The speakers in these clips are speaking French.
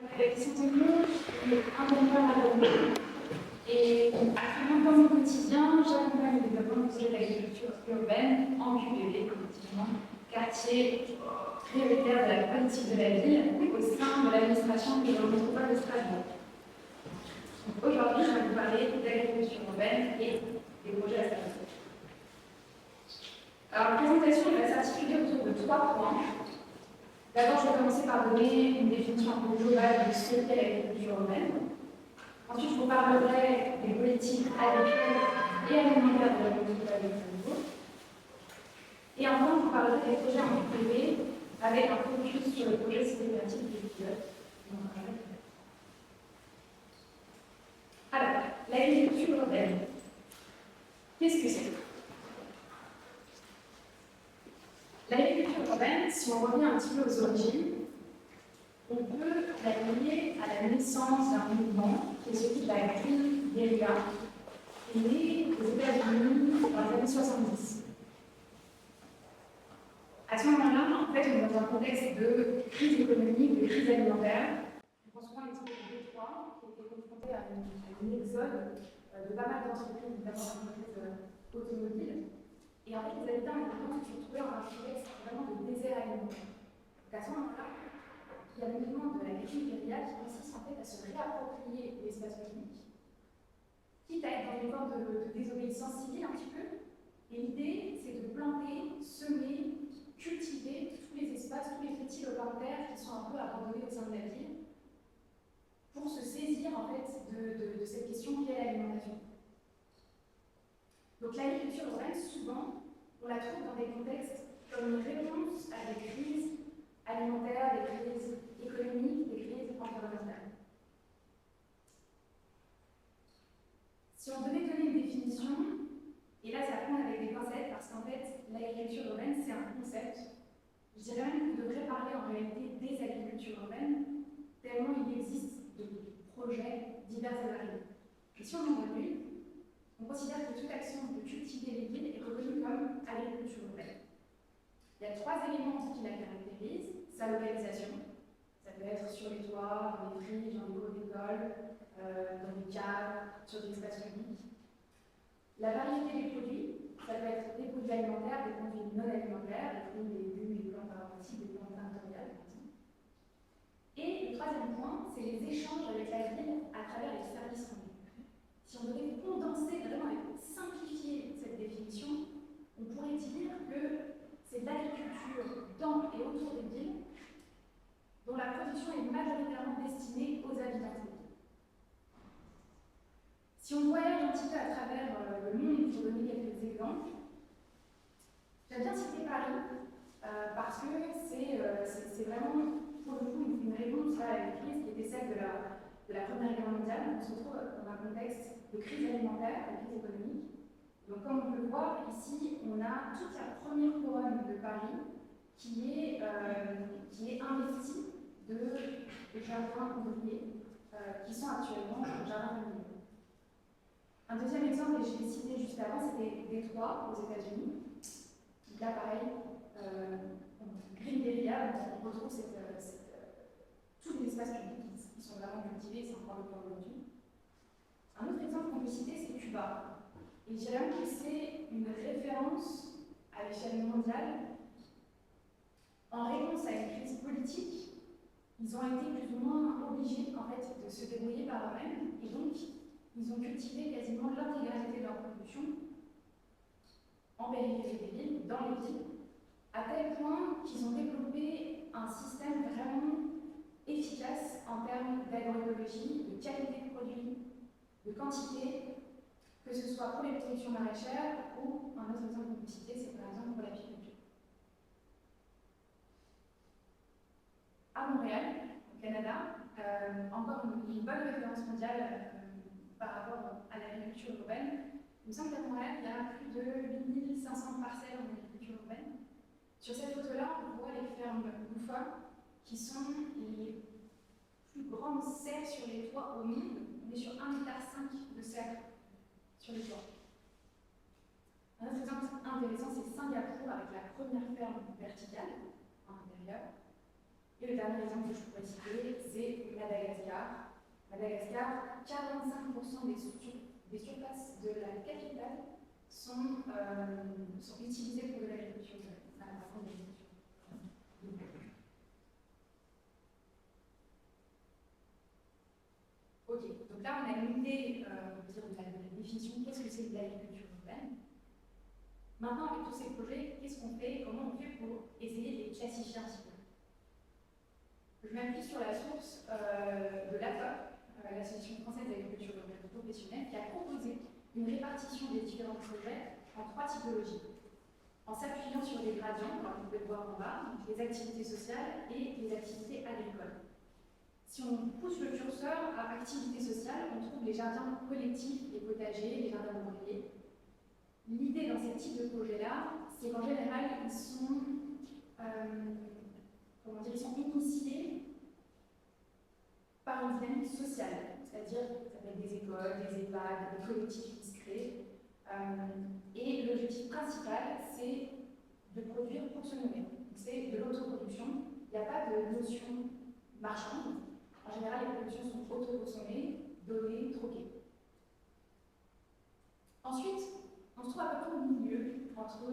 La question technique est incontournable à répondre. Et actuellement, dans mon quotidien, j'accompagne le développement du projet d'agriculture urbaine en QPV, effectivement, quartier prioritaire de la politique de la ville au sein de l'administration de la métropole de Strasbourg. Aujourd'hui, je vais vous parler d'agriculture urbaine et des projets à Strasbourg. Alors, la présentation va s'articuler autour de 3 points. D'abord, je vais commencer par donner une définition un peu globale de ce qu'est l'agriculture urbaine. Ensuite, je vous parlerai des politiques agricoles et alimentaires de la métropole de Strasbourg. Et enfin, je vous parlerai des projets en privé avec un focus sur le projet systématique du pilote. Alors, l'agriculture urbaine. Qu'est-ce que c'est? L'agriculture urbaine, si on revient un petit peu aux origines, on peut la lier à la naissance d'un mouvement qui est celui de la Green Guerilla, qui est né aux États-Unis dans les années 70. À ce moment-là, en fait, on est dans un contexte de crise économique, de crise alimentaire. On prend souvent l'exemple de Détroit, qui était confronté à une exode de pas mal d'entreprises, notamment d'entreprises automobiles. Et en fait, les habitants se sont retrouvés dans un contexte vraiment de désert alimentaire. Donc à ce moment-là, il y a le mouvement de la Green Guerilla qui consiste en fait à se réapproprier l'espace public, quitte à être dans une forme de désobéissance civile un petit peu. Et l'idée, c'est de planter, semer, cultiver tous les espaces, tous les petits lopins de terre qui sont un peu abandonnés au sein de la ville, pour se saisir en fait de cette question qui est l'alimentation. Donc l'agriculture urbaine, souvent, on la trouve dans des contextes comme une réponse à des crises alimentaires, des crises économiques, des crises environnementales. Si on devait donner une définition, et là ça prend avec des pincettes parce qu'en fait l'agriculture urbaine c'est un concept, je dirais même qu'on devrait parler en réalité des agricultures urbaines, tellement il existe de projets divers et variés. Et si on en donne une, on considère que toute action de cultiver les villes est reconnue comme agriculture urbaine. Il y a 3 éléments qui la caractérisent. Sa localisation, ça peut être sur les toits, dans les friches, dans les cours d'école, dans les caves, sur des espaces publics. La variété des produits, ça peut être des produits alimentaires, des produits non alimentaires, des fruits, des légumes, des plantes aromatiques, des plantes territoriales, par exemple. Et le 3e point, c'est les échanges avec la ville à travers les services rendus. Si on devait condenser vraiment et simplifier cette définition, on pourrait dire que c'est l'agriculture dans et autour des villes dont la production est majoritairement destinée aux habitants des villes. Si on voyage un petit peu à travers le monde, pour donner quelques exemples, j'aime bien citer Paris parce que c'est vraiment pour le coup une réponse à une crise qui était celle de la Première Guerre mondiale. On se retrouve dans un contexte de crise alimentaire, de crise économique. Donc comme on peut le voir, ici, on a toute la première couronne de Paris qui est investie de jardins ouvriers qui sont actuellement jardins ouvriers. Un deuxième exemple, et je l'ai cité juste avant, c'était Détroit, aux États-Unis. Donc là, pareil, Green Guerilla, on retrouve tous les espaces publics qui sont vraiment cultivés, c'est encore le cas aujourd'hui. Un autre exemple qu'on peut citer, c'est Cuba. Et je dirais même que c'est une référence à l'échelle mondiale. En réponse à une crise politique, ils ont été plus ou moins obligés en fait, de se débrouiller par eux-mêmes, et donc ils ont cultivé quasiment l'intégralité de leur production en périphérie des villes, dans les villes, à tel point qu'ils ont développé un système vraiment efficace en termes d'agroécologie, de qualité de produits, de quantité, que ce soit pour les productions maraîchères ou, un autre exemple qu'on peut citer, c'est par exemple pour l'apiculture. À Montréal, au Canada, encore une bonne référence mondiale par rapport à l'agriculture urbaine. Il me semble qu'à Montréal, il y a plus de 8500 parcelles en agriculture urbaine. Sur cette photo-là, on voit les fermes Loufa, qui sont les plus grandes serres sur les toits au monde. On est sur 1,5 m de serres sur les toits. Un autre exemple intéressant, c'est Singapour, avec la première ferme verticale en intérieur. Et le dernier exemple que je pourrais citer, c'est Madagascar. Madagascar, 45% des surfaces de la capitale sont utilisées pour de l'agriculture. Ok, donc là on a une idée de la définition, qu'est-ce que c'est de l'agriculture urbaine. Maintenant, avec tous ces projets, qu'est-ce qu'on fait, comment on fait pour essayer de les classifier un petit peu. Je m'appuie sur la source de l'AFOP, l'Association française d'agriculture urbaine professionnelle, qui a proposé une répartition des différents projets en 3 typologies, en s'appuyant sur des gradients, comme vous pouvez le voir en bas, donc les activités sociales et les activités agricoles. Si on pousse le curseur à activités sociales, on trouve les jardins collectifs, les potagers, les jardins ouvriers. L'idée dans ces types de projets-là, c'est qu'en général, ils sont initiés par une dynamique sociale, c'est-à-dire ça peut être des écoles, des EHPAD, des collectifs qui se créent. Et l'objectif principal, c'est de produire pour se nourrir. C'est de l'autoproduction. Il n'y a pas de notion marchande. En général, les productions sont autoconsommées, données, troquées. Ensuite, on se trouve à peu près au milieu entre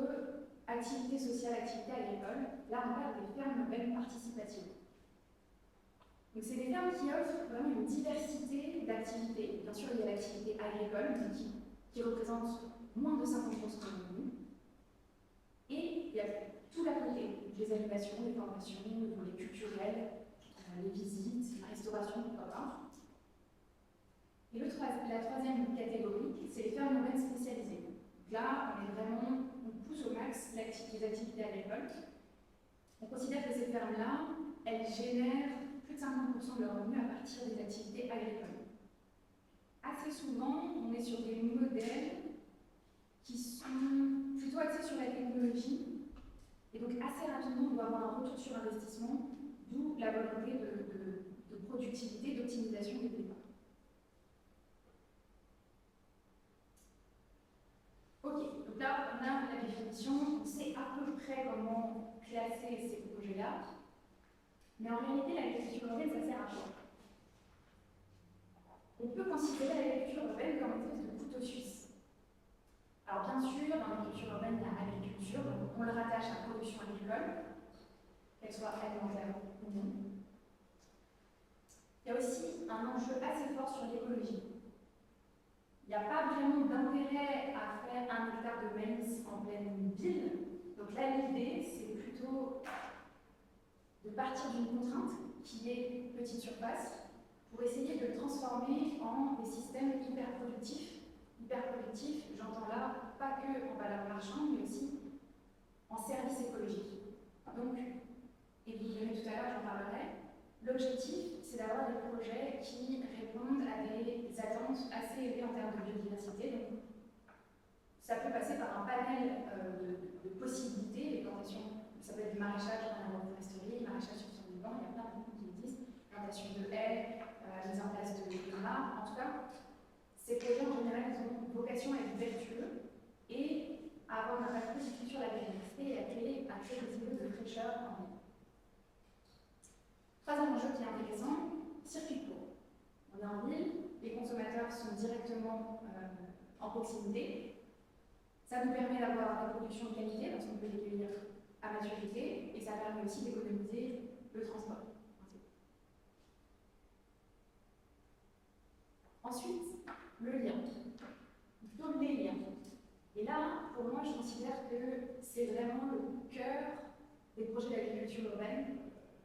activité sociale, activité agricole. Là, on parle des fermes urbaines participatives. Donc, c'est des fermes qui offrent vraiment une diversité d'activités. Bien sûr, il y a l'activité agricole qui représente moins de 50% de revenus. Et il y a tout l'à côté, les animations, les formations, les volets culturels, les visites, la restauration, pourquoi pas. Et la troisième catégorie, c'est les fermes urbaines spécialisées. Donc là, on pousse au max les activités agricoles. On considère que ces fermes-là, elles génèrent plus de 50% de leurs revenus à partir des activités agricoles. Assez souvent, on est sur des modèles qui sont plutôt axés sur la technologie, et donc assez rapidement, on doit avoir un retour sur investissement, d'où la volonté de productivité, d'optimisation des départ. Ok, donc là, on a la définition, on sait à peu près comment classer ces projets-là, mais en réalité, l'agriculture urbaine, ça sert à quoi? On peut considérer l'agriculture urbaine comme une espèce de couteau suisse. Alors bien sûr, dans l'agriculture urbaine, il y a agriculture, donc on le rattache à la production agricole, qu'elle soit alimentaire ou non. Il y a aussi un enjeu assez fort sur l'écologie. Il n'y a pas vraiment d'intérêt à faire 1 hectare de maïs en pleine ville. Donc là, l'idée, c'est plutôt de partir d'une contrainte qui est petite surface pour essayer de le transformer en des systèmes hyper productifs. Hyper productifs, j'entends là pas que en valeur marchande, mais aussi en service écologique. Donc, et vous verrez tout à l'heure, j'en parlerai, l'objectif, c'est d'avoir des projets qui répondent à des attentes assez élevées en termes de biodiversité. Donc, ça peut passer par un panel de possibilités, les plantations, ça peut être du maraîchage en agroforesterie, maraîchage sur son vivant, il y a plein de choses qui existent, plantation de haies, mise en place de mares. En tout cas, ces projets en général, ils ont vocation à être vertueux et à avoir un impact positif sur la biodiversité et à créer des îlots de fraîcheur en ville. Troisième enjeu qui est intéressant, circuit court. On est en ville, les consommateurs sont directement en proximité. Ça nous permet d'avoir des productions de qualité parce qu'on peut les cueillir à maturité et ça permet aussi d'économiser le transport. Ensuite, le lien, plutôt les liens. Et là, pour moi, je considère que c'est vraiment le cœur des projets d'agriculture urbaine,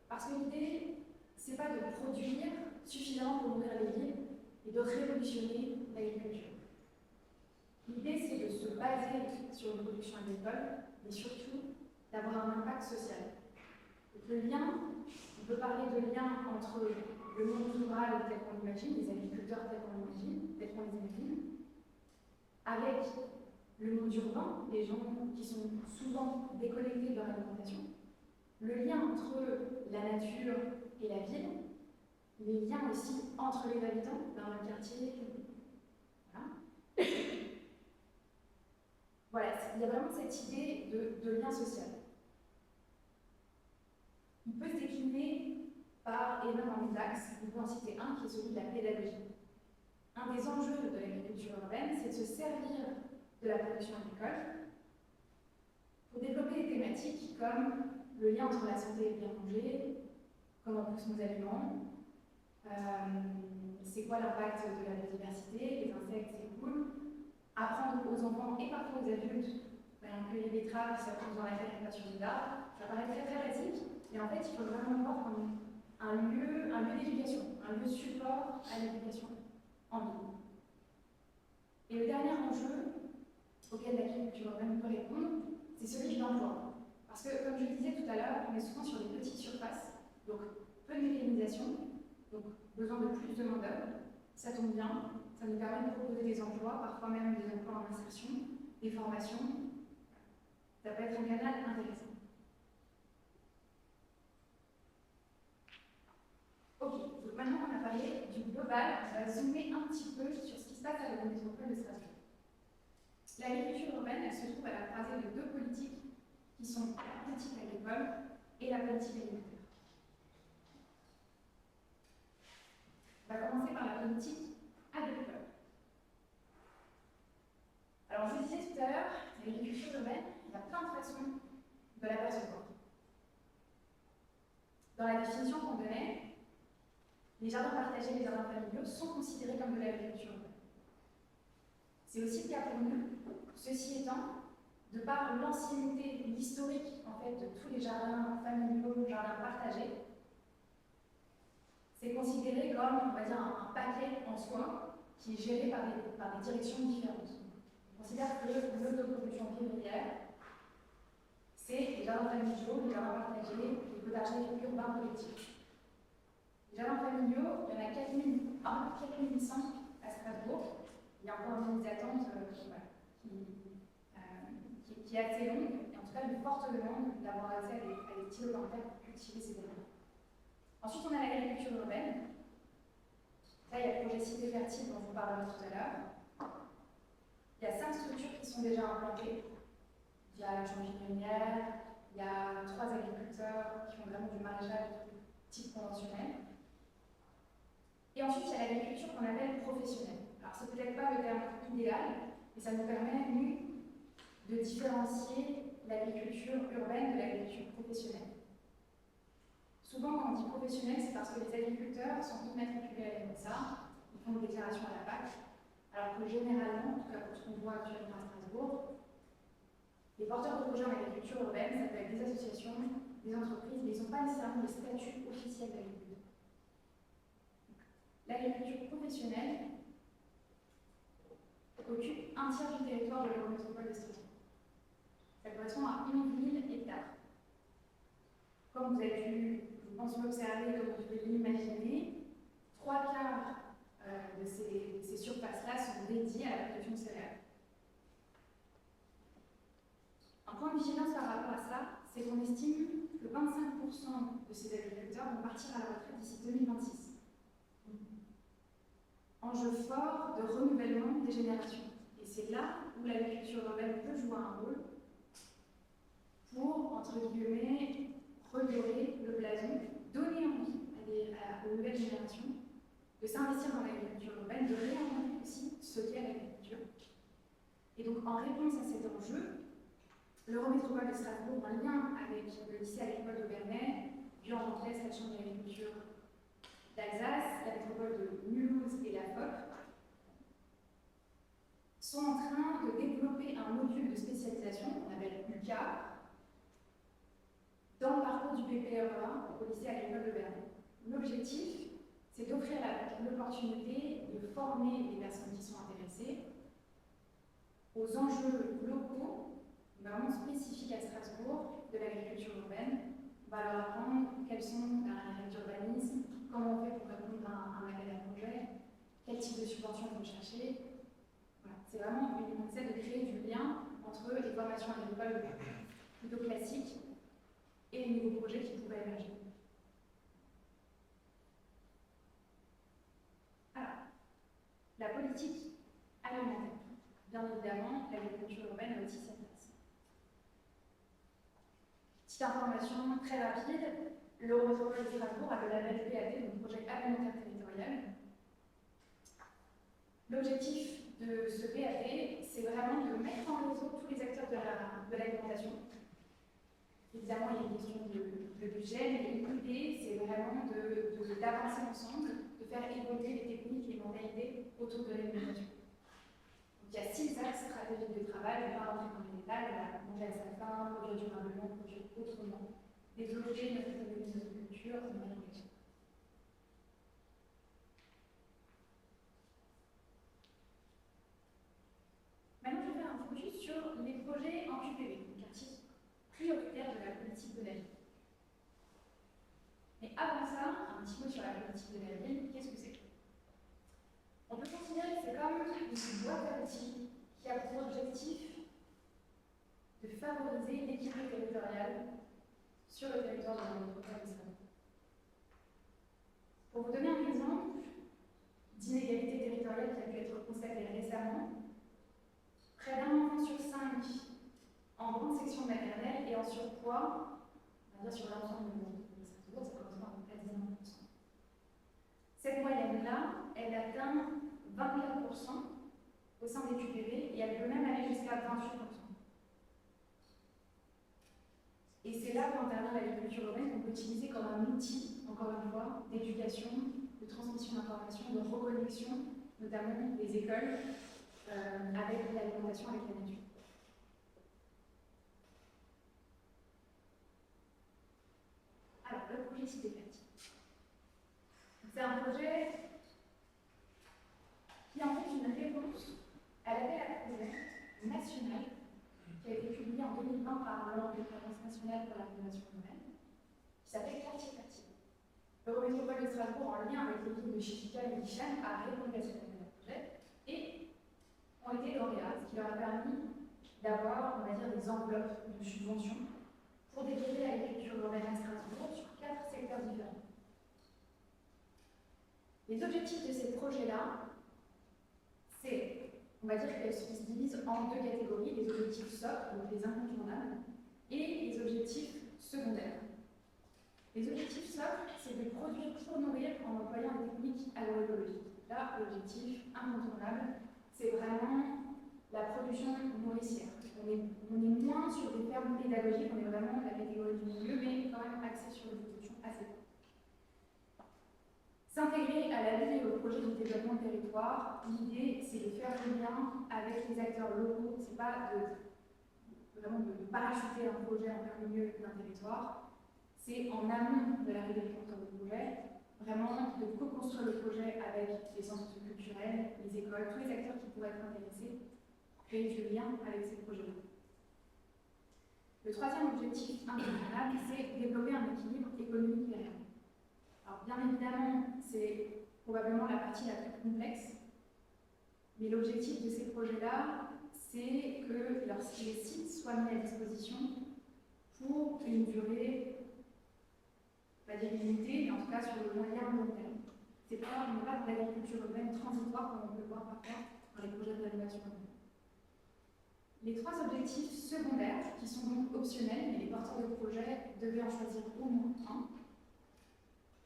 parce que l'idée, c'est pas de produire suffisamment pour nourrir les villes et de révolutionner l'agriculture. L'idée, c'est de se baser sur une production agricole, mais surtout d'avoir un impact social. Donc, le lien, on peut parler de lien entre le monde rural tel qu'on l'imagine, les agriculteurs tel qu'on les imagine, avec le monde urbain, les gens qui sont souvent déconnectés de leur alimentation, le lien entre la nature et la ville, les liens aussi entre les habitants dans un quartier. Voilà. Voilà, il y a vraiment cette idée de lien social. Il peut se décliner énormément d'axes. On peut en citer un qui est celui de la pédagogie. Un des enjeux de l'agriculture urbaine, c'est de se servir de la production agricole pour développer des thématiques comme le lien entre la santé et le bien manger, comment poussent nos aliments, c'est quoi l'impact de la biodiversité, les insectes, c'est cool, apprendre aux enfants et parfois aux adultes, que les betteraves, ça pousse dans la terre et pas sur les arbres, ça paraît très très basique, mais en fait il faut vraiment le voir comme un lieu d'éducation, un lieu support à l'éducation en ligne. Et le dernier enjeu auquel l'agriculture urbaine peut répondre, c'est celui de l'emploi. Parce que, comme je le disais tout à l'heure, on est souvent sur des petites surfaces, donc peu de mécanisation, donc besoin de plus de main-d'œuvre. Ça tombe bien, ça nous permet de proposer des emplois, parfois même des emplois en insertion, des formations. Ça peut être un canal intéressant. Ok, donc maintenant qu'on a parlé du global, on va zoomer un petit peu sur ce qui se passe à la métropole de Strasbourg. L'agriculture urbaine, elle se trouve à la croisée de deux politiques qui sont la politique agricole et la politique alimentaire. On va commencer par la politique agricole. Alors, je vous disais tout à l'heure, l'agriculture urbaine, il y a plein de façons de la percevoir. Dans la définition qu'on donnait, les jardins partagés et les jardins familiaux sont considérés comme de l'agriculture urbaine. C'est aussi le cas pour nous. Ceci étant, de par l'ancienneté, l'historique en fait, de tous les jardins familiaux, jardins partagés, c'est considéré comme, on va dire, un paquet en soi qui est géré par des directions différentes. On considère que l'autoproduction vivrière, c'est les jardins familiaux, les jardins partagés, les potagers urbains collectifs. Les jardins familiaux, il y en a 4800 à Strasbourg. Il y a encore une liste d'attente qui est assez longue, et en tout cas une forte demande d'avoir accès à des petits locataires pour cultiver ces terrains. Ensuite, on a l'agriculture urbaine. Là, il y a le projet Cité Fertile dont je vous parlerai tout à l'heure. Il y a 5 structures qui sont déjà implantées. Il y a une champignonnière, il y a 3 agriculteurs qui font vraiment du maraîchage de type conventionnel. Et ensuite, il y a l'agriculture qu'on appelle professionnelle. Alors, c'est peut-être pas le terme idéal, mais ça nous permet, nous, de différencier l'agriculture urbaine de l'agriculture professionnelle. Souvent, quand on dit professionnel, c'est parce que les agriculteurs sont tous matriculés à l'ENSA, ils font une déclaration à la PAC, alors que généralement, en tout cas pour ce qu'on voit actuellement à Strasbourg, les porteurs de projets en agriculture urbaine, ça peut être des associations, des entreprises, mais ils n'ont pas nécessairement le statut officiel d'agriculteur. L'agriculture professionnelle occupe un tiers du territoire de la métropole de Strasbourg. Ça correspond à 11 000 hectares. Comme vous avez pu, je pense, l'observer, comme vous pouvez l'imaginer, 3 quarts de ces surfaces-là sont dédiées à la production de céréales. Un point de vigilance par rapport à ça, c'est qu'on estime que 25% de ces agriculteurs vont partir à la retraite d'ici 2026. Enjeu fort de renouvellement des générations. Et c'est là où l'agriculture urbaine peut jouer un rôle pour, entre guillemets, redorer le blason, donner envie aux nouvelles générations de s'investir dans l'agriculture urbaine, de réinventer aussi ce qu'est l'agriculture. Et donc, en réponse à cet enjeu, l'Eurométropole de Strasbourg, en lien avec le lycée agricole de Bernay, Bure-Gentlès, la Chambre d'agriculture d'Alsace, la métropole de Mulhouse et la FOP, sont en train de développer un module de spécialisation qu'on appelle UCA, dans le parcours du PPE1 au lycée agricole de Bernay. L'objectif, c'est d'offrir l'opportunité de former les personnes qui sont intéressées aux enjeux locaux, vraiment spécifiques à Strasbourg, de l'agriculture urbaine. On va leur apprendre quels sont les règles d'urbanisme, comment on fait pour répondre à un appel à projet, quel type de subventions il faut chercher. Voilà. C'est vraiment une essaie de créer du lien entre les formations agricoles plutôt classiques et les nouveaux projets qui pourraient émerger. Alors, la politique alimentaire. Bien évidemment, l'agriculture urbaine a aussi sa place. Petite information très rapide, l'Eurométropole de Strasbourg a le label PAT, donc projet alimentaire territorial. L'objectif de ce PAT, c'est vraiment de mettre en réseau tous les acteurs de l'alimentation. Évidemment, il y a une question de budget, mais l'idée, c'est vraiment d'avancer ensemble, de faire évoluer les techniques et les mentalités autour de l'alimentation. Donc, il y a 6 axes stratégiques de travail, on va rentrer dans les détails, manger à sa faim, produire durablement, produire autrement, développer notre économie, notre culture, notre alimentation. Maintenant, je vais faire un focus sur les projets en QPV, donc un titre prioritaire de la politique de la ville. Mais avant ça, un petit mot sur la politique de la ville, qu'est-ce que c'est? On peut considérer que c'est comme une boîte à outils qui a pour objectif de favoriser l'équité territoriale sur le territoire de notre établissement. Pour vous donner un exemple d'inégalité territoriale qui a pu être constatée récemment, près d'un enfant sur 5 en grande section maternelle et en surpoids, on va dire sur l'ensemble de Strasbourg, ça correspond à 19%. Cette moyenne-là, elle atteint 24% au sein des QPV et elle peut même aller jusqu'à 28%. Et c'est là où intervient l'agriculture urbaine qu'on peut utiliser comme un outil, encore une fois, d'éducation, de transmission d'informations, de reconnexion, notamment des écoles, avec l'alimentation, avec la nature. Alors, le projet Cité Verte. C'est un projet qui est en fait une réponse à l'appel à projet national qui a été publié en 2020 par l'Ordre des références nationales pour la rénovation urbaine, qui s'appelle Quartier Quartier. L'Eurométropole de Strasbourg, en lien avec les villes de Chichica et Michelin, a répondu à cet appel à projet et ont été lauréats, ce qui leur a permis d'avoir, on va dire, des enveloppes de subventions pour développer l'agriculture urbaine à Strasbourg sur 4 secteurs différents. Les objectifs de ces projets-là, c'est, on va dire qu'elles se divisent en 2 catégories, les objectifs socles, donc les incontournables, et les objectifs secondaires. Les objectifs socles, c'est de produire pour nourrir en employant des techniques agroécologiques. Là, l'objectif incontournable, c'est vraiment la production nourricière. On est moins sur des fermes pédagogiques, on est vraiment dans la catégorie du milieu, mais quand même axé sur une production assez forte. S'intégrer à la ville et au projet de développement de territoire, l'idée c'est de faire le lien avec les acteurs locaux, c'est pas vraiment de parachuter un projet en plein milieu d'un territoire, c'est en amont de l'arrivée du porteur de projet, vraiment de co-construire le projet avec les centres culturels, les écoles, tous les acteurs qui pourraient être intéressés, créer du lien avec ces projets-là. Le troisième objectif incontournable, c'est développer un équilibre économique pérenne. Alors, bien évidemment, c'est probablement la partie la plus complexe, mais l'objectif de ces projets-là, c'est que lorsque les sites soient mis à disposition pour une durée, on va dire limitée, mais en tout cas sur le moyen long terme. On n'est pas dans l'agriculture urbaine transitoire comme on peut le voir parfois dans les projets de rénovation urbaine. Les 3 objectifs secondaires, qui sont donc optionnels, mais les porteurs de projet devaient en choisir au moins un,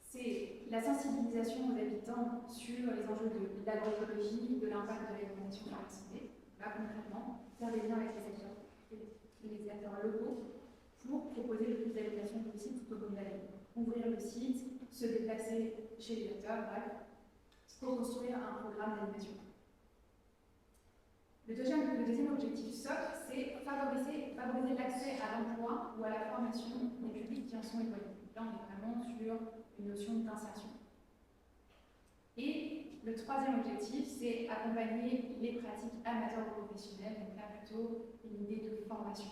c'est la sensibilisation aux habitants sur les enjeux de l'agroécologie, de l'impact de l'alimentation sur la santé. Là, concrètement, faire des liens avec les acteurs locaux pour proposer le plus d'adaptation possible tout au long de l'année. Ouvrir le site, se déplacer chez les acteurs, bref, pour construire un programme d'animation. Le deuxième objectif socle, c'est favoriser l'accès à l'emploi ou à la formation des publics qui en sont éloignés. Là, on est vraiment sur une notion d'insertion. Et le troisième objectif, c'est accompagner les pratiques amateurs professionnelles, donc là plutôt une idée de formation.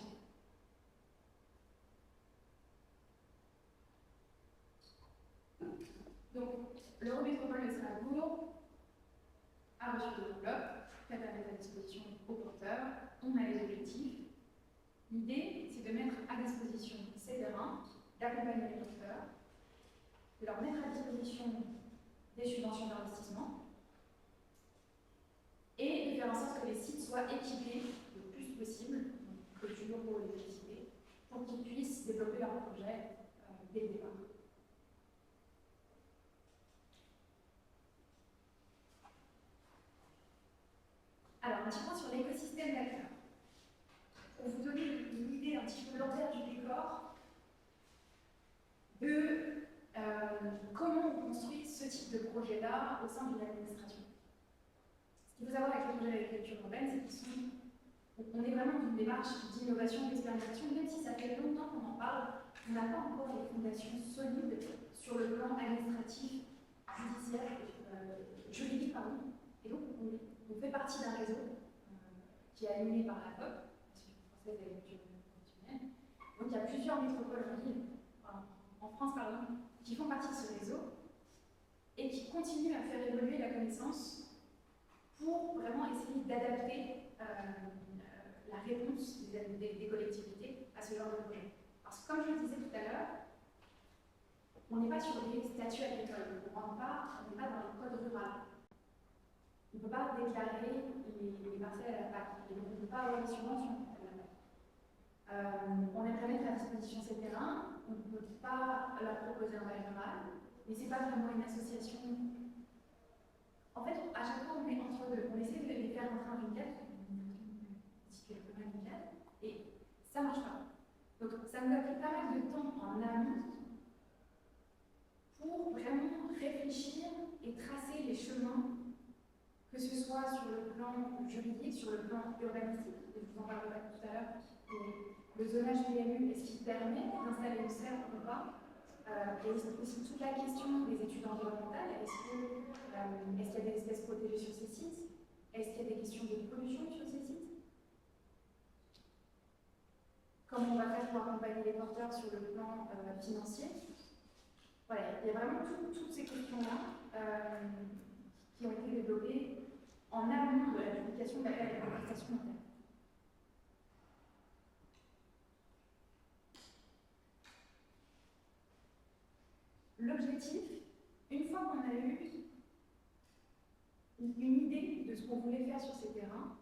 Donc, l'Eurométropole de Strasbourg a reçu des enveloppes, faite à mettre à disposition aux porteurs, on a les objectifs. L'idée, c'est de mettre à disposition ces terrains, d'accompagner les porteurs, de leur mettre à disposition des subventions d'investissement et de faire en sorte que les sites soient équipés le plus possible, donc toujours pour l'électricité, pour qu'ils puissent développer leur projet dès le départ. un petit point sur l'écosystème d'acteurs. Pour vous donner une idée un petit peu l'envers du décor de comment on construit ce type de projet-là au sein d'une administration. Ce qu'il faut savoir avec les projets d'agriculture urbaine, c'est qu'on est vraiment dans une démarche d'innovation, d'expérimentation, même si ça fait longtemps qu'on en parle, on n'a pas encore les fondations solides sur le plan administratif, judiciaire, juridique, pardon. Et donc, on fait partie d'un réseau qui est animé par la COP, l'Association française d'agriculture professionnelle. Donc, il y a plusieurs métropoles en France, pardon, qui font partie de ce réseau et qui continuent à faire évoluer la connaissance pour vraiment essayer d'adapter la réponse des collectivités à ce genre de projet. Parce que comme je le disais tout à l'heure, on n'est pas sur des statuts agricoles, on n'est pas dans le code rural. On ne peut pas déclarer les parcelles à la PAC, et donc on ne peut pas avoir des subventions à la PAC. On aimerait mettre à disposition ces terrains, on ne peut pas leur proposer un bail rural, mais ce n'est pas vraiment une association. En fait, à chaque fois, on est entre deux. On essaie de les faire rentrer dans une case, et ça ne marche pas. Donc, ça nous a pris pas mal de temps en amont pour vraiment réfléchir et tracer les chemins, que ce soit sur le plan juridique, sur le plan urbanistique, et je vous en parlerai tout à l'heure, le zonage PMU, est-ce qu'il permet d'installer une serre ou pas? Il y a aussi toute la question des études environnementales. Est-ce qu'il y a des espèces protégées sur ces sites? Est-ce qu'il y a des questions de pollution sur ces sites? Comment on va faire pour accompagner les porteurs sur le plan financier? Voilà, il y a vraiment toutes ces questions-là qui ont été développées en amont de la publication de l'appel à la contestation interne. L'objectif, une fois qu'on a eu une idée de ce qu'on voulait faire sur ces terrains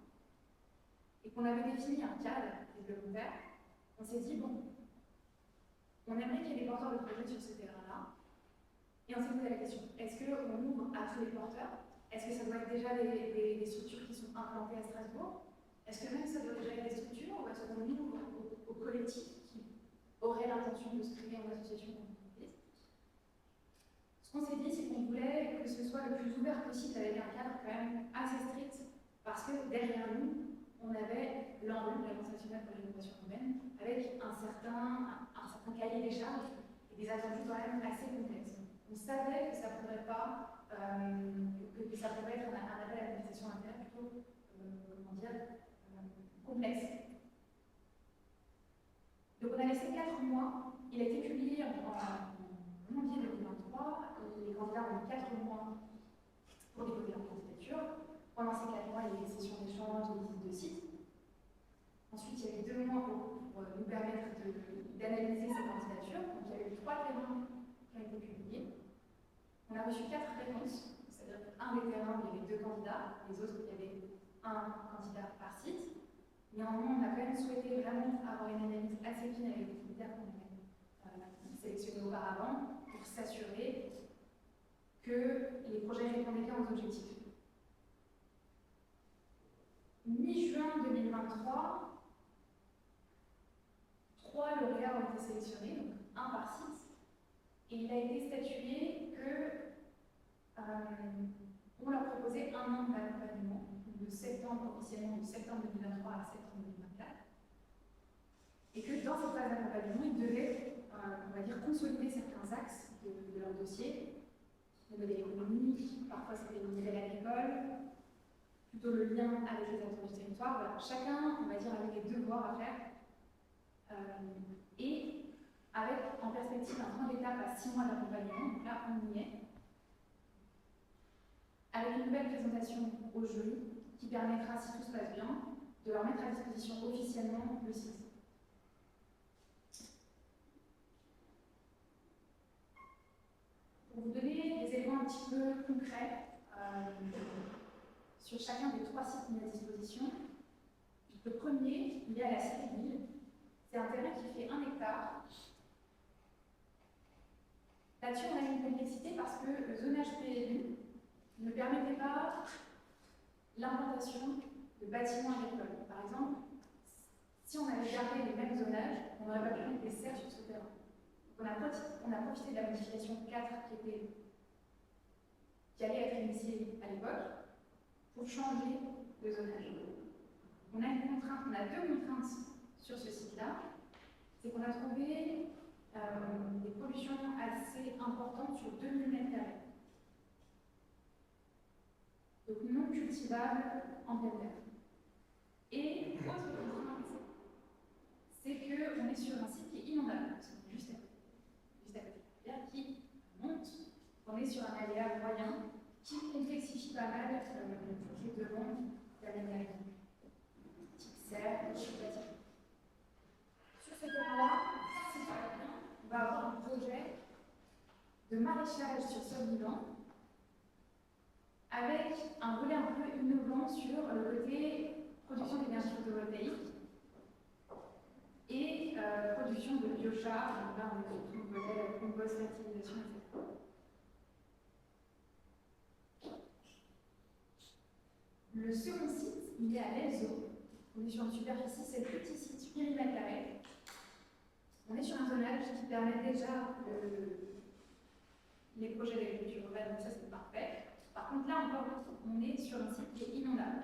et qu'on avait défini un cadre réglementaire, on s'est dit, bon, on aimerait qu'il y ait des porteurs de projets sur ces terrains-là, et on s'est posé la question, est-ce qu'on ouvre à tous les porteurs? Est-ce que ça doit être déjà des structures qui sont implantées à Strasbourg? Est-ce que même ça doit déjà être des structures, ou est-ce qu'on ouvre aux collectifs qui auraient l'intention de se créer en association d'entreprise? Ce qu'on s'est dit, c'est qu'on voulait que ce soit le plus ouvert possible avec un cadre quand même assez strict, parce que derrière nous, on avait l'ANRU, l'Agence nationale pour l'innovation urbaine, avec un certain cahier des charges et des attendus quand même assez complexes. On savait que ça ne pourrait pas, que ça pourrait être un appel à la contestation interne plutôt, complexe. Donc on a laissé 4 mois, il a été publié en janvier 2023, les candidats ont eu 4 mois pour déposer leur candidature. Pendant ces 4 mois, il y a eu des sessions d'échange, des visites de sites. Ensuite, il y a eu 2 mois pour nous permettre d'analyser ces candidatures. Donc, il y a eu 3 terrains qui ont été publiés. On a reçu 4 réponses, c'est-à-dire qu'un des terrains, il y avait 2 candidats, les autres, il y avait un candidat par site. Néanmoins, on a quand même souhaité vraiment avoir une analyse assez fine avec les critères qu'on avait sélectionnés auparavant pour s'assurer que les projets répondaient bien aux objectifs. Mi-juin 2023, 3 lauréats ont été sélectionnés, donc 1 par site, et il a été statué qu'on leur proposait 1 an d'accompagnement, de septembre, officiellement de septembre 2023 à septembre 2024, et que dans cette phase d'accompagnement, ils devaient, on va dire, consolider certains axes de leur dossier, le modèle économique, parfois c'était le modèle agricole, plutôt le lien avec les acteurs du territoire. Voilà. Chacun, on va dire, avait des devoirs à faire. Et avec en perspective un point d'étape à 6 mois d'accompagnement, donc là on y est, avec une nouvelle présentation au jury qui permettra, si tout se passe bien, de leur mettre à disposition officiellement le site. Pour vous donner des éléments un petit peu concrets, sur chacun des 3 sites mis à disposition. Le premier, il est à la Cité-Ville. C'est un terrain qui fait 1 hectare. Là-dessus, on a une complexité parce que le zonage PLU ne permettait pas l'implantation de bâtiments agricoles. Par exemple, si on avait gardé les mêmes zonages, on n'aurait pas pu mettre des serres sur ce terrain. Donc on a profité de la modification 4 qui allait être initiée à l'époque pour changer de zonage. On a deux contraintes sur ce site-là. C'est qu'on a trouvé des pollutions assez importantes sur 2000 m². Donc non cultivables en plein air. Et autre contrainte, c'est qu'on est sur un site qui est inondable, parce qu'on est juste à côté. Juste à côté de la rivière qui monte. On est sur un aléa moyen qui complexifie pas mal les demandes de l'aménagement. Type serre, type bâtiment. Sur ce terrain-là, si ça va bien, on va avoir un projet de maraîchage sur sol vivant avec un volet un peu innovant sur le côté production d'énergie photovoltaïque et production de biochar. Donc là, on est sur tout le volet compost, fertilisation, etc. Le second site, il est à l'Elzo. On est sur une superficie, c'est le petit site 1000 m². On est sur un zonage qui permet déjà les projets d'agriculture urbaine, donc ça c'est parfait. Par contre, là encore, on est sur un site qui est inondable.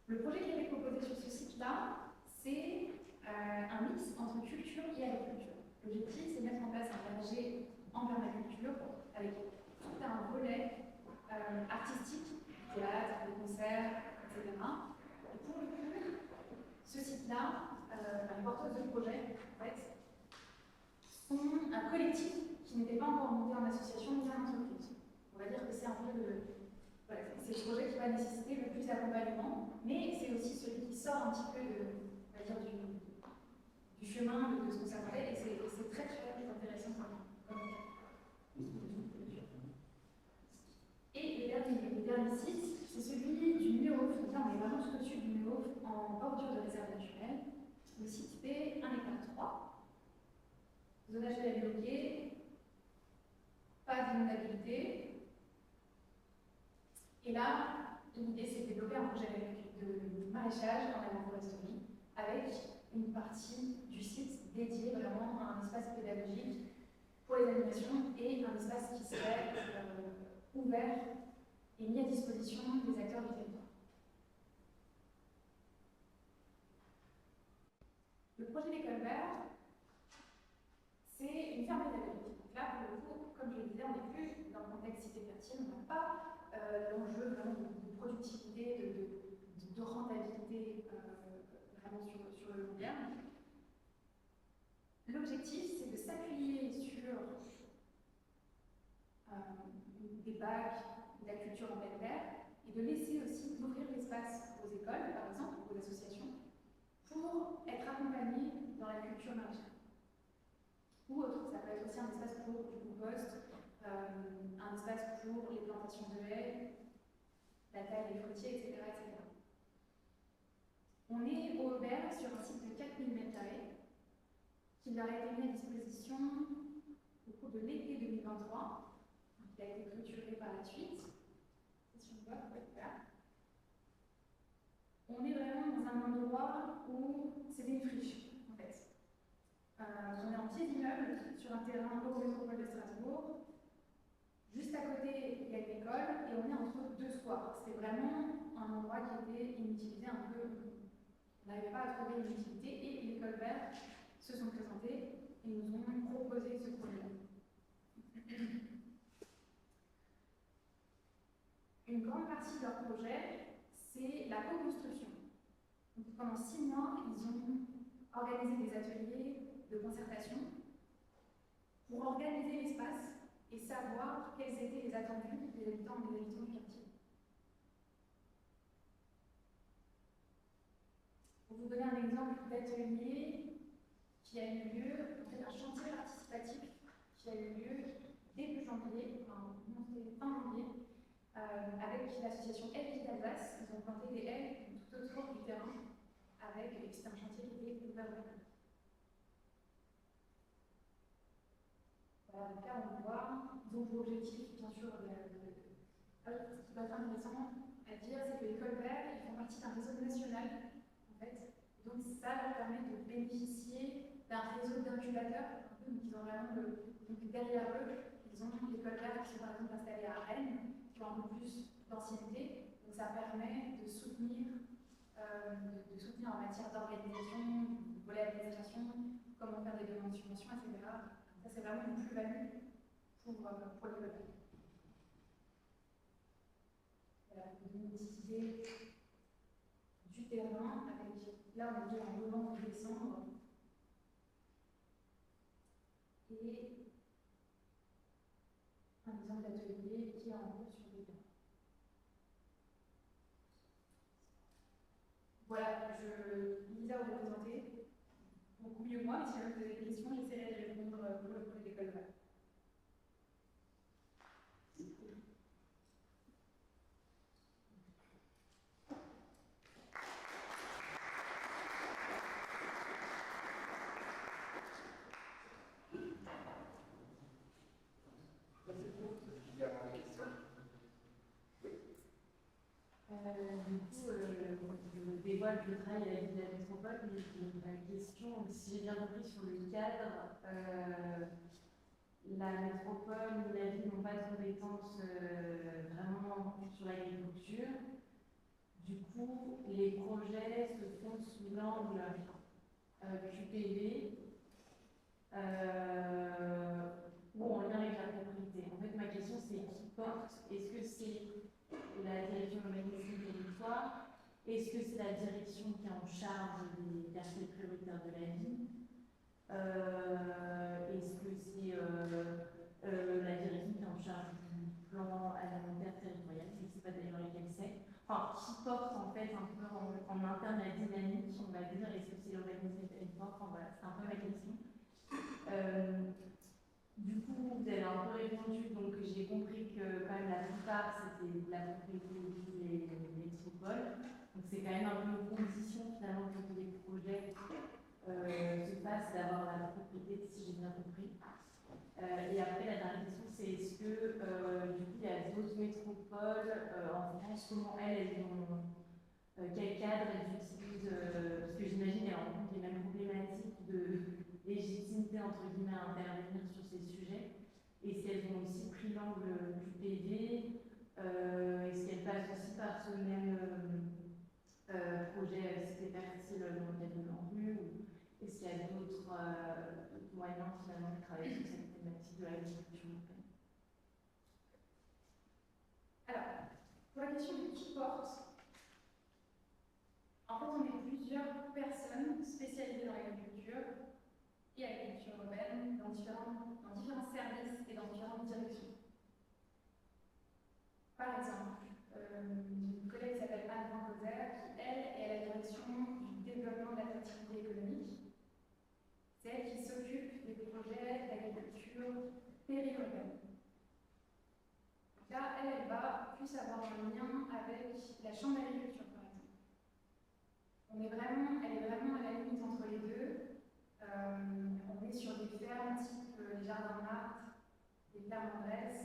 Le projet qui a été proposé sur ce site-là, c'est un mix entre culture et agriculture. L'objectif, c'est de mettre en place un verger en permaculture avec tout un volet artistique, théâtre, des concerts, etc. Et pour le coup, ce site-là, les porteuses de projet, en fait, sont un collectif qui n'était pas encore monté en association ni en entreprise. On va dire que c'est un peu voilà, c'est le projet qui va nécessiter le plus d'accompagnement, mais c'est aussi celui qui sort un petit peu on va dire du chemin de ce qu'on s'attendait, et c'est très très intéressant pour moi. Et le dernier site, c'est celui du Méhof. Donc là, on est vraiment tout au-dessus du Méhof, en bordure de réserve naturelle. Le site fait 1,3 hectare. Zonage à bloqué, pas d'inondabilité. Et là, l'idée, c'est de développer un projet de maraîchage en agroforesterie avec une partie du site dédiée vraiment à un espace pédagogique pour les animations et un espace qui serait ouvert et mis à disposition des acteurs du territoire. Le projet d'école verte, c'est une ferme pédagogique. Donc là, pour le coup, comme je le disais, on n'est plus dans le contexte cité fertile, on n'a pas l'enjeu vraiment de productivité, de rentabilité vraiment sur le long terme. L'objectif, c'est de s'appuyer sur des bacs, de la culture en plein air, et de laisser aussi d'ouvrir l'espace aux écoles, par exemple, aux associations, pour être accompagnés dans la culture maraîchère. Ou autre, ça peut être aussi un espace pour du compost, un espace pour les plantations de haies, la taille des fruitiers, etc., etc. On est au Aubert sur un site de 4000 m² qui leur a été mis à disposition au cours de l'été 2023. Il a été clôturé par la suite. Si on voit, voilà. On est vraiment dans un endroit où c'est une friche, en fait. On est en pied d'immeuble sur un terrain au métropole de Strasbourg. Juste à côté, il y a une école et on est entre deux squares. C'était vraiment un endroit qui était inutilisé un peu. On n'arrivait pas à trouver une utilité et l'école verte se sont présentés et nous ont proposé ce projet-là. Une grande partie de leur projet, c'est la co-construction. Pendant 6 mois, ils ont organisé des ateliers de concertation pour organiser l'espace et savoir quels étaient les attendus des habitants et des habitants du quartier. Pour vous donner un exemple d'atelier qui a eu lieu, en fait un chantier participatif qui a eu lieu début janvier, enfin non, c'était fin janvier, avec l'association Haies d'Alsace. Ils ont planté des haies tout autour du terrain, et c'était un chantier qui était ouvert au public. Voilà, donc là on voit, donc l'objectif bien sûr ce qui peut être intéressant à dire, c'est que les écoles verts, ils font partie d'un réseau national, en fait. Et donc ça leur permet de bénéficier d'un réseau d'incubateurs. Donc ils ont vraiment donc derrière eux, ils ont l'école vert qui sont par exemple installées à Rennes, qui ont un peu plus d'ancienneté. Donc ça permet de soutenir en matière d'organisation, de volet administration, comment faire des demandes de subventions, etc. Ça, c'est vraiment une plus-value pour l'école vert. Voilà, une petite idée du terrain avec, là on est déjà en novembre ou décembre, et un exemple d'atelier qui est en cours sur le terrain. Voilà, Lisa vous présenter beaucoup mieux que moi, mais si vous avez des questions, j'essaierai de répondre pour le projet d'école vert. Je dévoile que je travaille à la ville de la métropole, mais j'ai une question, si j'ai bien compris sur le cadre, la métropole ou la ville n'ont pas de compétences vraiment sur l'agriculture. Du coup, les projets se font sous l'angle QPV ou en lien avec la propriété. En fait, ma question c'est qui porte, est-ce que c'est la direction urbanisme territoire? Est-ce que c'est la direction qui est en charge des quartiers prioritaires de la ville? Est-ce que c'est la direction qui est en charge du plan alimentaire territorial? Je ne sais pas d'ailleurs lequel c'est. Enfin, qui porte en fait un peu en interne la dynamique, on va dire, est-ce que c'est l'urbanisme territoire? Enfin voilà, c'est un peu ma question. Du coup, vous avez un peu répondu, donc j'ai compris que quand même la plupart c'était la propriété des métropoles. Donc c'est quand même un peu une condition finalement pour que les projets se fassent d'avoir la propriété, si j'ai bien compris. Et après la dernière question c'est est-ce que du coup il y a d'autres métropoles en France, comment elles ont quel cadre elles utilisent, parce que j'imagine qu'elles rencontrent les mêmes problématiques de légitimité entre guillemets à intervenir sur ces sujets. Est-ce qu'elles ont aussi pris l'angle du PV? Est-ce qu'elles passent aussi par ce même projet Cité Fertile dans le cadre de l'ANRU? Ou est-ce qu'il y a d'autres moyens finalement de travailler sur cette thématique de l'agriculture urbaine? Alors, pour la question de qui porte, en fait, on est plusieurs personnes spécialisées dans l'agriculture et l'agriculture urbaine dans différents services et dans différentes directions. Par exemple, une collègue qui s'appelle Anne Van Coser, qui, elle, est à la direction du développement de l'attractivité économique. C'est elle qui s'occupe des projets d'agriculture périurbaine. Là, elle va plus avoir un lien avec la chambre d'agriculture, par exemple. Elle est vraiment à la limite entre les deux. On est sur des fermes type les jardins Marthe, les fermes en Grèce.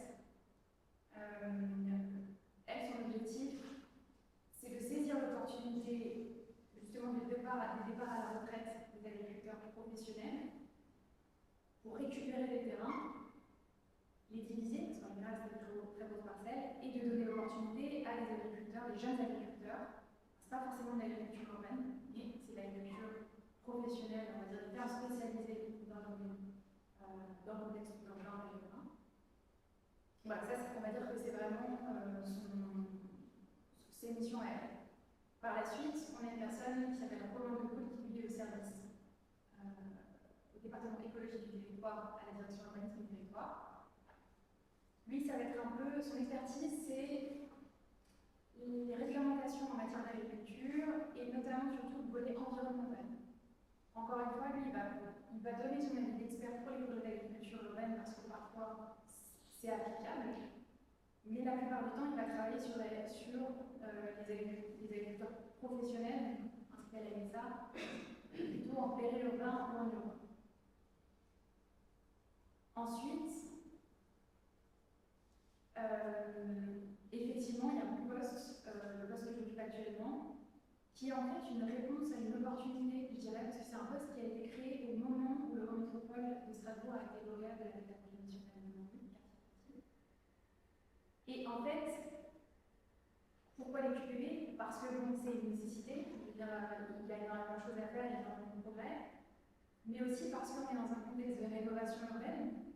Elle, son objectif, c'est de saisir l'opportunité justement des départs à la retraite des agriculteurs professionnels pour récupérer les terrains, les diviser, parce qu'en général c'est toujours très grosses parcelles, et de donner l'opportunité à les agriculteurs, les jeunes agriculteurs. C'est pas forcément de l'agriculture urbaine, mais c'est de l'agriculture professionnelle, on va dire, bien spécialisée dans le contexte urbain régional. Voilà, ça, on va dire que c'est vraiment ses missions à elle. Par la suite, on a une personne qui s'appelle Roland Decoul, qui lui est au service au département écologique du territoire, à la direction urbanisme du territoire. Lui, ça va être un peu, son expertise, c'est les réglementations en matière d'agriculture et notamment surtout le volet environnemental. Encore une fois, lui, il va donner son avis d'expert pour les projets d'agriculture urbaine parce que parfois c'est applicable, mais la plupart du temps, il va travailler sur les agriculteurs professionnels, ainsi qu'à la MSA, plutôt en périurbain ou en urbain. Ensuite, effectivement, il y a mon poste, le poste que j'occupe actuellement, qui est en fait une réponse à une opportunité, je dirais, parce que c'est un poste qui a été créé au moment où l'Eurométropole de Strasbourg a été lauréat de la métropole nationale de Lyon. Et en fait, pourquoi les QPV? Parce que bon, c'est une nécessité, je veux dire, il y a énormément de choses à faire, il y a énormément de progrès, mais aussi parce qu'on est dans un contexte de rénovation urbaine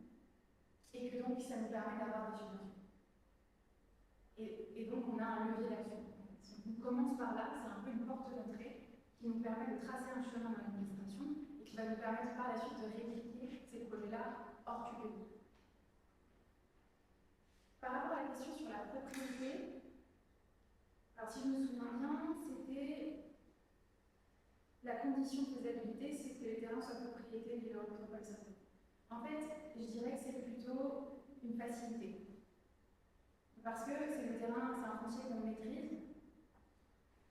et que donc ça nous permet d'avoir des subventions. Et donc on a un levier d'action. On commence par là, c'est un peu une porte d'entrée qui nous permet de tracer un chemin dans l'administration et qui va nous permettre par la suite de répliquer ces projets-là hors QPV. Par rapport à la question sur la propriété, alors si je me souviens bien, c'était la condition de faisabilité, c'est que les terrains soient propriété de l'Eurométropole Strasbourg. En fait, je dirais que c'est plutôt une facilité. Parce que c'est le terrain, c'est un foncier qu'on maîtrise.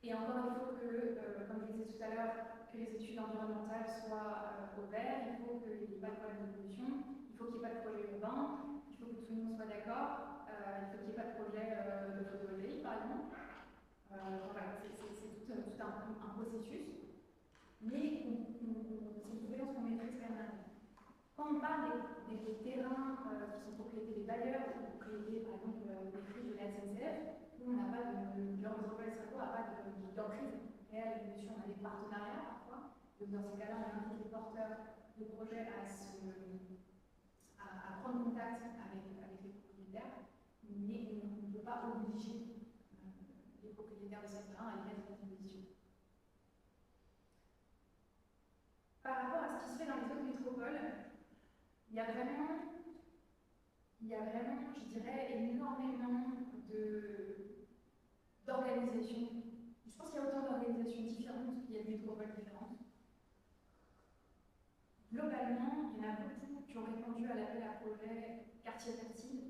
Et encore, il faut que, comme je disais tout à l'heure, que les études environnementales soient au vert, il faut qu'il n'y ait pas de problème de pollution, il faut qu'il n'y ait pas de projet urbain, il faut que tout le monde soit d'accord, il faut qu'il n'y ait pas de projet de photovoltaïque, par exemple. Voilà, c'est tout un processus, mais c'est une compétence qu'on maîtrise quand même. Quand on parle des terrains qui sont propriétés des bailleurs ou propriétés, par exemple, des friches de la SNCF, nous, on n'a pas de. L'Eurométropole Strasbourg n'a pas d'emprise réelle. Bien sûr, on a des partenariats parfois. Donc, dans ces cas-là, on invite les porteurs de projets à prendre contact avec les propriétaires, mais on ne peut pas obliger les propriétaires de ces terrains à les mettre à disposition. Par rapport à ce qui se fait dans les autres métropoles, il y a vraiment, je dirais, énormément d'organisations. Je pense qu'il y a autant d'organisations différentes qu'il y a de métropoles différentes. Globalement, il y en a beaucoup qui ont répondu à l'appel à projet quartier fertile,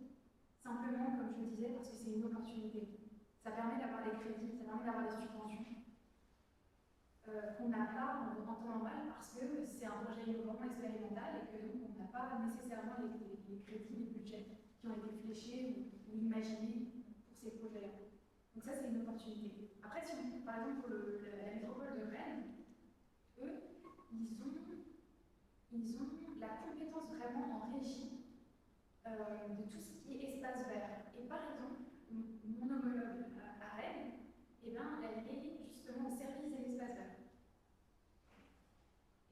simplement, comme je le disais, parce que c'est une opportunité. Ça permet d'avoir des crédits, ça permet d'avoir des subventions qu'on n'a pas en temps normal parce que c'est un projet innovant, expérimental et que donc on n'a pas nécessairement les crédits, les budgets qui ont été fléchés ou imaginés pour ces projets-là. Donc ça, c'est une opportunité. Après, si on, par exemple, la métropole de Rennes, eux, ils ont la compétence vraiment en régie de tout ce qui est espace vert. Et par exemple, mon homologue à Rennes, eh ben, elle est justement au service de l'espace vert.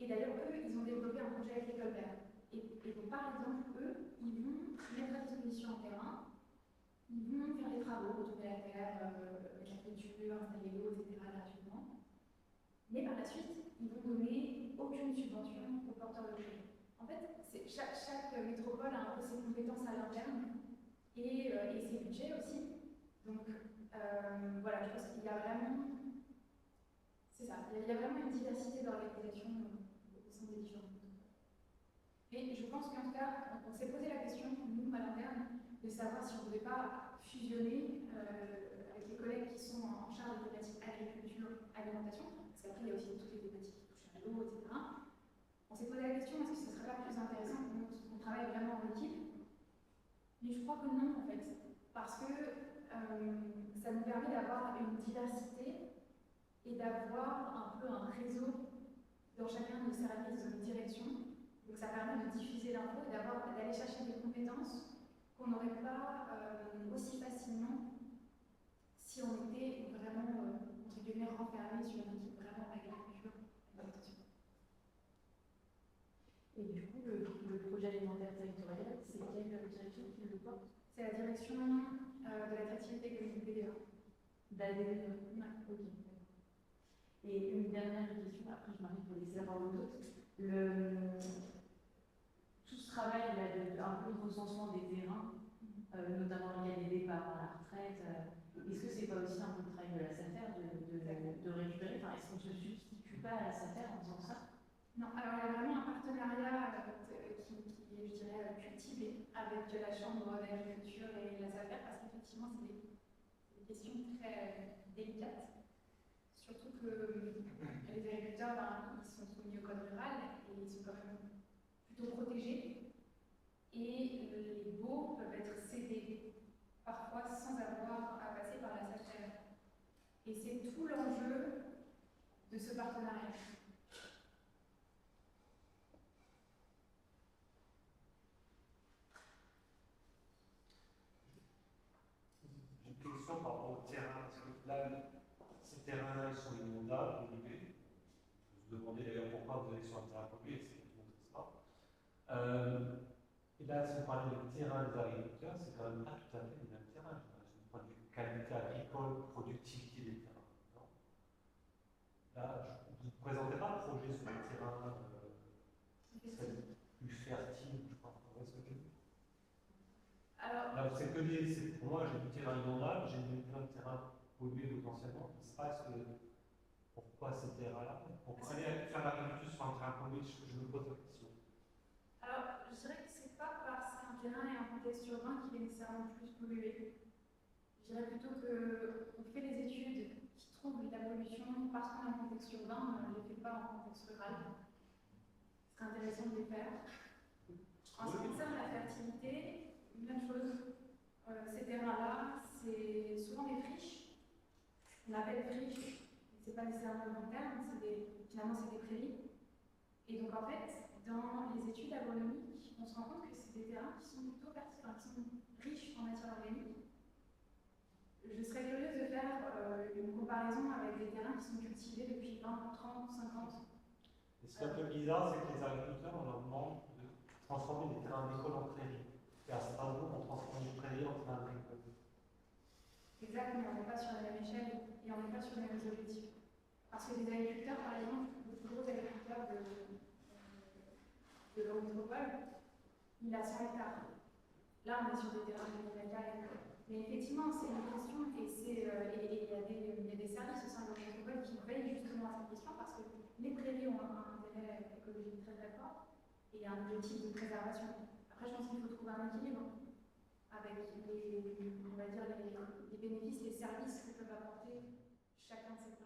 Et d'ailleurs, eux, ils ont développé un projet avec l'école verte. Et donc, par exemple, eux, ils vont mettre à disposition un terrain, ils vont faire les travaux, retourner la terre, mettre la clôture, installer l'eau, etc. gratuitement. Mais par la suite, ils vont donner aucune subvention aux porteurs de projet. En fait, chaque métropole a un peu ses compétences à l'interne et ses budgets aussi. Donc, voilà, je pense qu'il y a vraiment. C'est ça, il y a vraiment une diversité d'organisation au sein des différents métropoles. Et je pense qu'en tout cas, on s'est posé la question, nous, à l'interne, de savoir si on ne pouvait pas fusionner avec les collègues qui sont en charge des thématiques agriculture, alimentation, parce qu'après, il y a aussi toutes les thématiques qui touchent à l'eau, etc. On s'est posé la question, est-ce que ce ne serait pas plus intéressant qu'on travaille vraiment en équipe? Mais je crois que non, en fait, parce que ça nous permet d'avoir une diversité et d'avoir un peu un réseau dans chacun de nos services de direction. Donc ça permet de diffuser l'info et d'aller chercher des compétences qu'on n'aurait pas aussi facilement si on était vraiment, entre guillemets, renfermé sur une équipe vraiment agriculture et alimentation. Et du coup, le projet alimentaire territorial, c'est quelle direction qui le porte? C'est la direction de l'attractivité économique BDA. D'ADE. Ok. Et une dernière question, après je m'arrête pour laisser la parole aux autres. Tout ce travail là, un peu de recensement des terrains, notamment il y a des départs à la retraite, est-ce que c'est pas aussi un peu le travail de la SAFER de récupérer, enfin, est-ce qu'on ne se substitue pas à la SAFER en faisant ça? Non, alors il y a vraiment un partenariat qui est, je dirais, cultivé avec la Chambre d'agriculture et la SAFER parce qu'effectivement, c'est des questions très délicates. Surtout que les agriculteurs, ils sont soumis au code rural et ils sont quand même plutôt protégés. Et les baux peuvent être cédés parfois sans avoir à passer par la SACEM. Et c'est tout l'enjeu de ce partenariat. J'ai une question par rapport au terrain, parce que là, ces terrains-là, ils sont inondables, pollués. Je vous demandais d'ailleurs pourquoi vous allez sur un terrain pollué, c'est pour montrer ça. Et là, si on parlait du terrain des agriculteurs, c'est quand même pas tout à fait le même terrain, j'imagine, du point de vue qualité agricole, productivité des terrains. Non, là, vous ne présentez pas le projet sur le terrain qui serait plus fertile, je crois. Vous voyez ce que je veux dire? Alors, là, c'est que pour moi, j'ai du terrain inondable, j'ai plein de terrains pollués potentiellement. Il se passe que, pourquoi ces terrains-là? Pour aller faire l'agriculture sur un terrain pollué, je me pose la question. alors, je dirais que c'est pas parce qu'un terrain est en contexte urbain qu'il est nécessairement plus pollué. Je dirais plutôt qu'on fait des études qui trouvent la pollution parce qu'on est en contexte urbain, mais on ne les fait pas en contexte rural. Ce serait intéressant de les faire. En ce qui concerne la fertilité, une même chose, ces terrains-là, c'est souvent des friches. On appelle friches, ce n'est pas nécessairement le bon terme, finalement c'est des prairies. Et donc en fait, dans les études agronomiques, on se rend compte que c'est des terrains qui sont plutôt fertiles, qui sont riches en matière organique. Je serais curieuse de faire une comparaison avec des terrains qui sont cultivés depuis 20, 30, 50. Et ce qui est un peu bizarre, c'est que les agriculteurs, on leur demande de transformer des terrains agricoles en prairies. Et à Strasbourg, on transforme les prairies en terrains agricoles. Exactement, on n'est pas sur la même échelle et on n'est pas sur les mêmes objectifs. Parce que les agriculteurs, par exemple, les plus gros agriculteurs de l'Eurométropole, il a 100 hectares. Là, on est sur des terrains de 1000 mètres carrés. Mais effectivement, c'est une question et il y a des services au sein de l'Eurométropole qui veillent justement à cette question parce que les prairies ont un intérêt écologique très très fort et un objectif de préservation. Après, je pense qu'il faut trouver un équilibre avec on va dire les bénéfices, les services que peuvent apporter chacun de ces